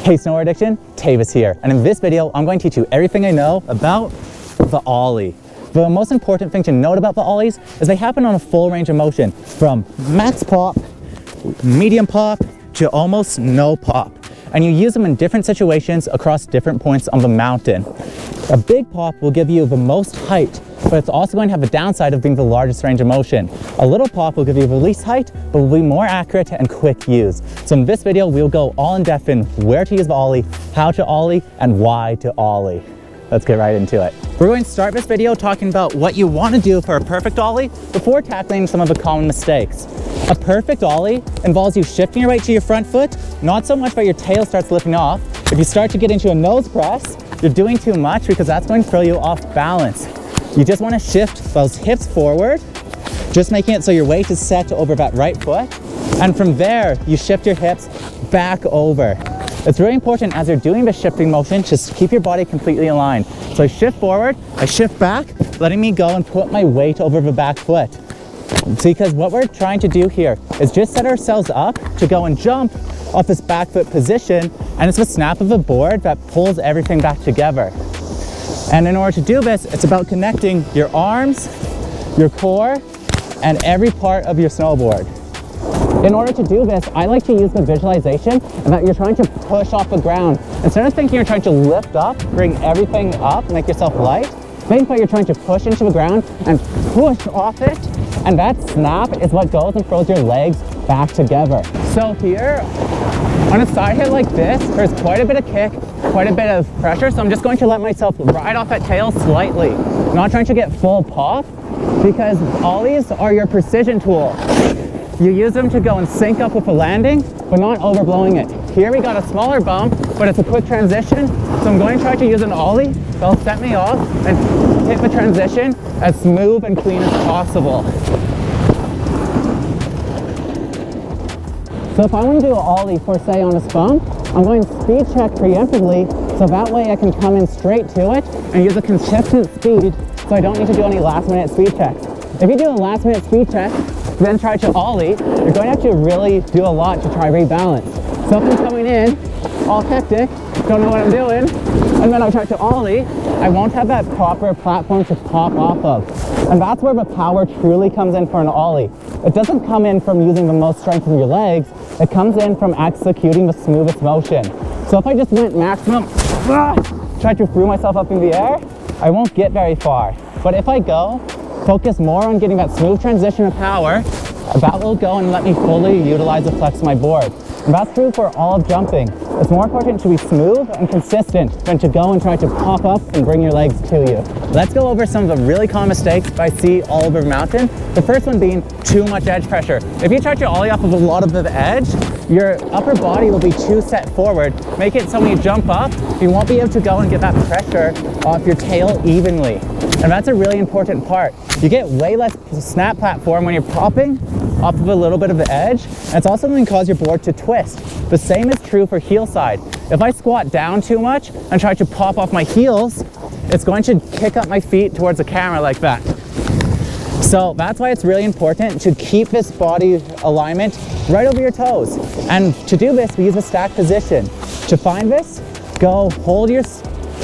Hey Snowboard Addiction, Taevis here, and in this video I'm going to teach you everything I know about the ollie. The most important thing to note about the ollies is they happen on a full range of motion, from max pop, medium pop, to almost no pop. And you use them in different situations across different points on the mountain. A big pop will give you the most height, but it's also going to have the downside of being the largest range of motion. A little pop will give you the least height, but will be more accurate and quick use. So in this video, we'll go all in depth in where to use the ollie, how to ollie, and why to ollie. Let's get right into it. We're going to start this video talking about what you want to do for a perfect ollie before tackling some of the common mistakes. A perfect ollie involves you shifting your weight to your front foot, not so much that your tail starts lifting off. If you start to get into a nose press, you're doing too much because that's going to throw you off balance. You just want to shift those hips forward, just making it so your weight is set over that right foot. And from there, you shift your hips back over. It's really important as you're doing the shifting motion, just keep your body completely aligned. So I shift forward, I shift back, letting me go and put my weight over the back foot. See, because what we're trying to do here is just set ourselves up to go and jump off this back foot position, and it's the snap of the board that pulls everything back together. And in order to do this, it's about connecting your arms, your core, and every part of your snowboard. In order to do this, I like to use the visualization that you're trying to push off the ground. Instead of thinking you're trying to lift up, bring everything up, make yourself light, think that you're trying to push into the ground and push off it. And that snap is what goes and throws your legs back together. So here, on a side hit like this, there's quite a bit of kick, quite a bit of pressure, so I'm just going to let myself ride off that tail slightly. I'm not trying to get full pop, because ollies are your precision tool. You use them to go and sync up with the landing, but not overblowing it. Here we got a smaller bump, but it's a quick transition, so I'm going to try to use an ollie that'll set me off and hit the transition as smooth and clean as possible. So if I want to do an ollie for, say, on a bump, I'm going to speed check preemptively, so that way I can come in straight to it and use a consistent speed, so I don't need to do any last minute speed checks. If you do a last minute speed check, then try to ollie, you're going to have to really do a lot to try rebalance. So if I'm coming in, all hectic, don't know what I'm doing, and then I try to ollie, I won't have that proper platform to pop off of. And that's where the power truly comes in for an ollie. It doesn't come in from using the most strength in your legs, it comes in from executing the smoothest motion. So if I just went maximum, try to throw myself up in the air, I won't get very far. But if I go, focus more on getting that smooth transition of power, that will go and let me fully utilize the flex of my board. And that's true for all of jumping. It's more important to be smooth and consistent than to go and try to pop up and bring your legs to you. Let's go over some of the really common mistakes I see all over the mountain. The first one being too much edge pressure. If you try to ollie off of a lot of the edge, your upper body will be too set forward. Make it so when you jump up, you won't be able to go and get that pressure off your tail evenly. And that's a really important part. You get way less snap platform when you're popping off of a little bit of the edge. And it's also going to cause your board to twist. The same is true for heel side. If I squat down too much and try to pop off my heels, it's going to kick up my feet towards the camera like that. So that's why it's really important to keep this body alignment right over your toes. And to do this, we use a stack position. To find this, go hold your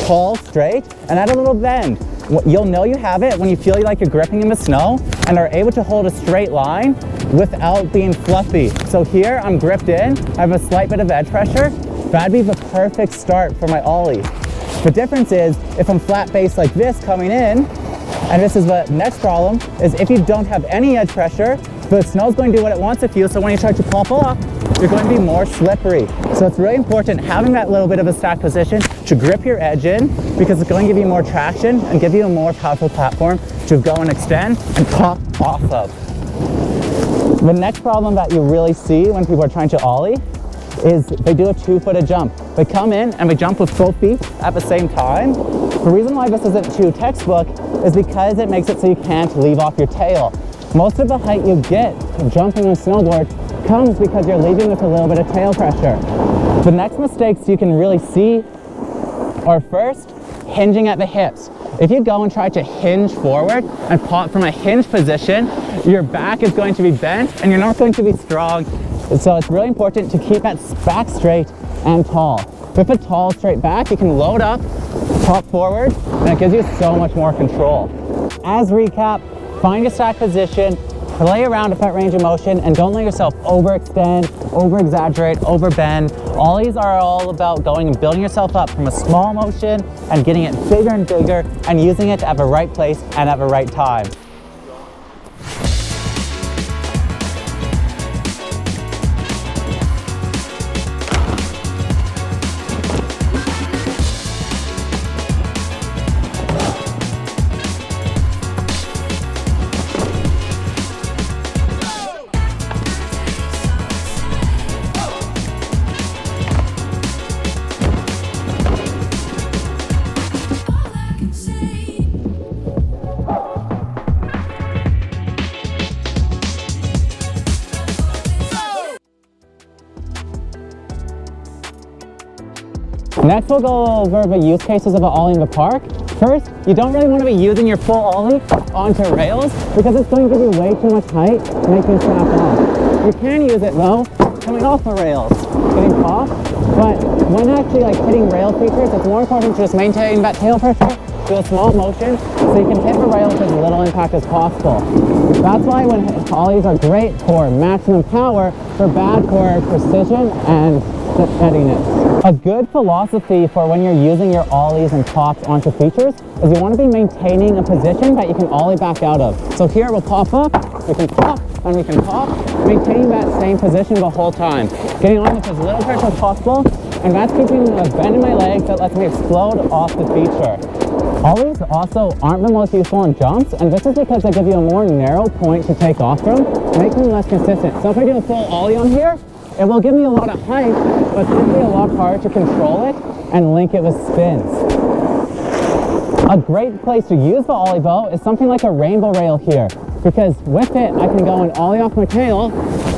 tall straight and add a little bend. You'll know you have it when you feel like you're gripping in the snow and are able to hold a straight line without being fluffy. So here I'm gripped in, I have a slight bit of edge pressure. That'd be the perfect start for my ollies. The difference is if I'm flat based like this coming in, and this is the next problem, is if you don't have any edge pressure, the snow's going to do what it wants with you, so when you try to pop off, you're going to be more slippery. So it's really important having that little bit of a stack position to grip your edge in, because it's going to give you more traction and give you a more powerful platform to go and extend and pop off of. The next problem that you really see when people are trying to ollie is they do a two-footed jump. They come in and they jump with both feet at the same time. The reason why this isn't too textbook is because it makes it so you can't leave off your tail. Most of the height you get jumping on snowboard comes because you're leaving with a little bit of tail pressure. The next mistakes you can really see are first, hinging at the hips. If you go and try to hinge forward and pop from a hinge position, your back is going to be bent and you're not going to be strong. So it's really important to keep that back straight and tall. With a tall straight back, you can load up, pop forward, and it gives you so much more control. As recap, find your stack position, play around with that range of motion, and don't let yourself overextend, over-exaggerate, over-bend. Ollies are all about going and building yourself up from a small motion and getting it bigger and bigger and using it at the right place and at the right time. Next, we'll go over the use cases of an ollie in the park. First, you don't really want to be using your full ollie onto rails because it's going to give you way too much height to make you snap off. You can use it though, coming off the rails, getting off, but when actually hitting rail features, it's more important to just maintain that tail pressure, do a small motion, so you can hit the rail with as little impact as possible. That's why when ollies are great for maximum power, they're bad for precision and steadiness. A good philosophy for when you're using your ollies and pops onto features is you want to be maintaining a position that you can ollie back out of. So here we'll pop up, we can pop, and we can pop, maintaining that same position the whole time. Getting on with as little pressure as possible, and that's keeping a bend in my legs that lets me explode off the feature. Ollies also aren't the most useful in jumps, and this is because they give you a more narrow point to take off from, making them less consistent. So if I do a full ollie on here, it will give me a lot of height, but it's going to be a lot harder to control it and link it with spins. A great place to use the ollie though is something like a rainbow rail here, because with it I can go and ollie off my tail,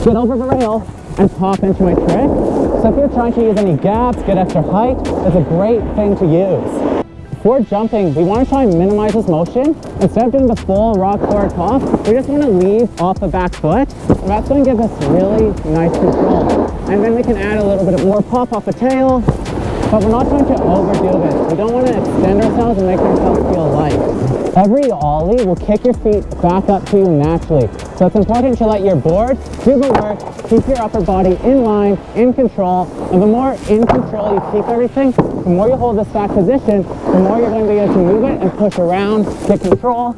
get over the rail, and pop into my trick. So if you're trying to use any gaps, get extra height, it's a great thing to use. For jumping, we want to try and minimize this motion. Instead of doing the full rock forward pop, we just want to leave off the back foot. And that's going to give us really nice control. And then we can add a little bit more pop off the tail, but we're not trying to overdo this. We don't want to extend ourselves and make ourselves feel light. Every ollie will kick your feet back up to you naturally. So it's important to let your board do the work, keep your upper body in line, in control, and the more in control you keep everything, the more you hold the stack position, the more you're going to be able to move it and push around, get control.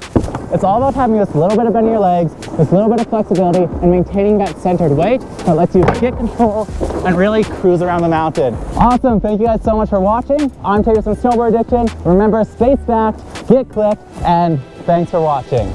It's all about having this little bit of bend in your legs, this little bit of flexibility, and maintaining that centered weight that lets you get control and really cruise around the mountain. Awesome, thank you guys so much for watching. I'm Taevis from Snowboard Addiction. Remember, stay stacked, get clicked, and thanks for watching.